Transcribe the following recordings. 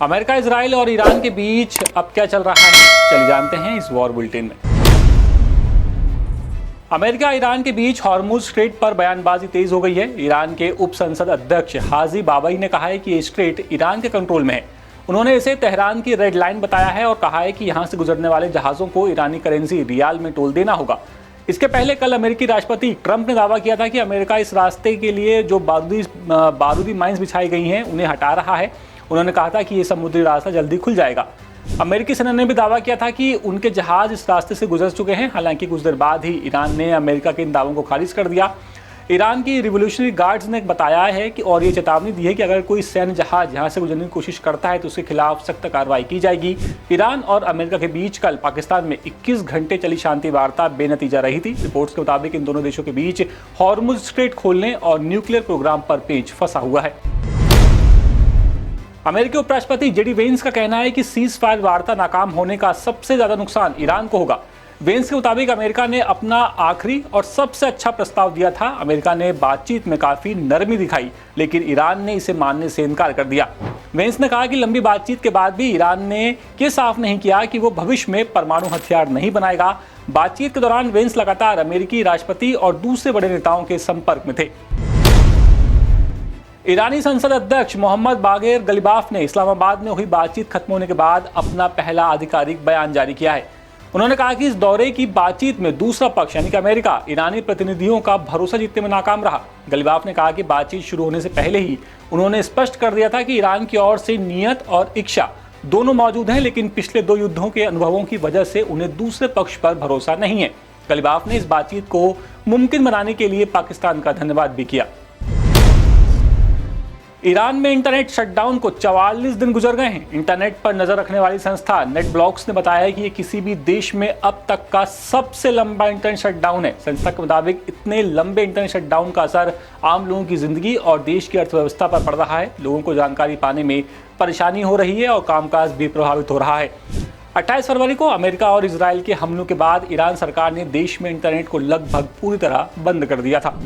America, Israel और Iran के बीच अब क्या चल रहा है, चलिए जानते हैं इस वॉर बुलेटिन में। अमेरिका ईरान के बीच हॉर्मुज स्ट्रेट पर बयानबाजी तेज हो गई है। ईरान के उप संसद अध्यक्ष हाजी बाबई ने कहा है कि ये स्ट्रेट ईरान के कंट्रोल में है। उन्होंने इसे तेहरान की रेड लाइन बताया है और कहा है कि यहां से गुजरने वाले जहाजों को ईरानी करेंसी रियाल में तोल देना होगा। इसके पहले कल अमेरिकी राष्ट्रपति ट्रंप ने दावा किया था कि अमेरिका इस रास्ते के लिए जो बारूदी माइंस बिछाई गई हैं उन्हें हटा रहा है। उन्होंने कहा था कि ये समुद्री रास्ता जल्दी खुल जाएगा। अमेरिकी सेना ने भी दावा किया था कि उनके जहाज इस रास्ते से गुजर चुके हैं। हालांकि कुछ देर बाद ही ईरान ने अमेरिका के इन दावों को खारिज कर दिया। ईरान की रिवोल्यूशनरी गार्ड्स ने बताया है कि और ये चेतावनी दी है कि अगर कोई सैन्य जहाज यहाँ से गुजरने की कोशिश करता है तो उसके खिलाफ सख्त कार्रवाई की जाएगी। ईरान और अमेरिका के बीच कल पाकिस्तान में 21 घंटे चली शांति वार्ता बेनतीजा रही थी। रिपोर्ट्स के मुताबिक इन दोनों देशों के बीच हॉर्मुज स्ट्रेट खोलने और न्यूक्लियर प्रोग्राम पर पेच फंसा हुआ है। अमेरिकी उपराष्ट्रपति जेडी वेंस का कहना है कि सीज फायर वार्ता नाकाम होने का सबसे ज्यादा नुकसान ईरान को होगा। वेंस के मुताबिक अमेरिका ने अपना आखिरी और सबसे अच्छा प्रस्ताव दिया था। अमेरिका ने बातचीत में काफी नरमी दिखाई, लेकिन ईरान ने इसे मानने से इनकार कर दिया। वेंस ने कहा कि लंबी बातचीत के बाद भी ईरान ने ये साफ नहीं किया कि वो भविष्य में परमाणु हथियार नहीं बनाएगा। बातचीत के दौरान वेंस लगातार अमेरिकी राष्ट्रपति और दूसरे बड़े नेताओं के संपर्क में थे। ईरानी संसद अध्यक्ष मोहम्मद बागेर गलिबाफ ने इस्लामाबाद में हुई बातचीत खत्म होने के बाद अपना पहला आधिकारिक बयान जारी किया है। उन्होंने कहा कि इस दौरे की बातचीत में दूसरा पक्ष यानी कि अमेरिका ईरानी प्रतिनिधियों का भरोसा जीतने में नाकाम रहा। गलिबाफ ने कहा कि बातचीत शुरू होने से पहले ही उन्होंने स्पष्ट कर दिया था कि ईरान की ओर से नियत और इच्छा दोनों मौजूद हैं, लेकिन पिछले 2 युद्धों के अनुभवों की वजह से उन्हें दूसरे पक्ष पर भरोसा नहीं है। गलिबाफ ने इस बातचीत को मुमकिन बनाने के लिए पाकिस्तान का धन्यवाद भी किया। ईरान में इंटरनेट शटडाउन को 44 दिन गुजर गए हैं। इंटरनेट पर नजर रखने वाली संस्था नेटब्लॉक्स ने बताया है कि ये किसी भी देश में अब तक का सबसे लंबा इंटरनेट शटडाउन है। संस्था के मुताबिक इतने लंबे इंटरनेट शटडाउन का असर आम लोगों की जिंदगी और देश की अर्थव्यवस्था पर पड़ रहा है। लोगों को जानकारी पाने में परेशानी हो रही है और कामकाज भी प्रभावित हो रहा है। 28 फरवरी को अमेरिका और इजराइल के हमलों के बाद ईरान सरकार ने देश में इंटरनेट को लगभग पूरी तरह बंद कर दिया था।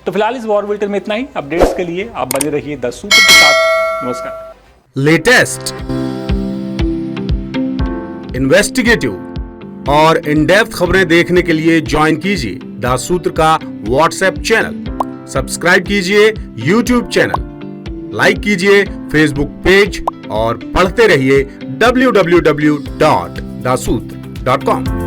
तो फिलहाल इस वॉर बुलेटिन में इतना ही। अपडेट्स के लिए आप बने रहिए द सूत्र के साथ। नमस्कार। लेटेस्ट, इन्वेस्टिगेटिव और इन डेप्थ खबरें देखने के लिए ज्वाइन कीजिए द सूत्र का व्हाट्सएप चैनल, सब्सक्राइब कीजिए यूट्यूब चैनल, लाइक कीजिए फेसबुक पेज और पढ़ते रहिए www.daसूत्र.com।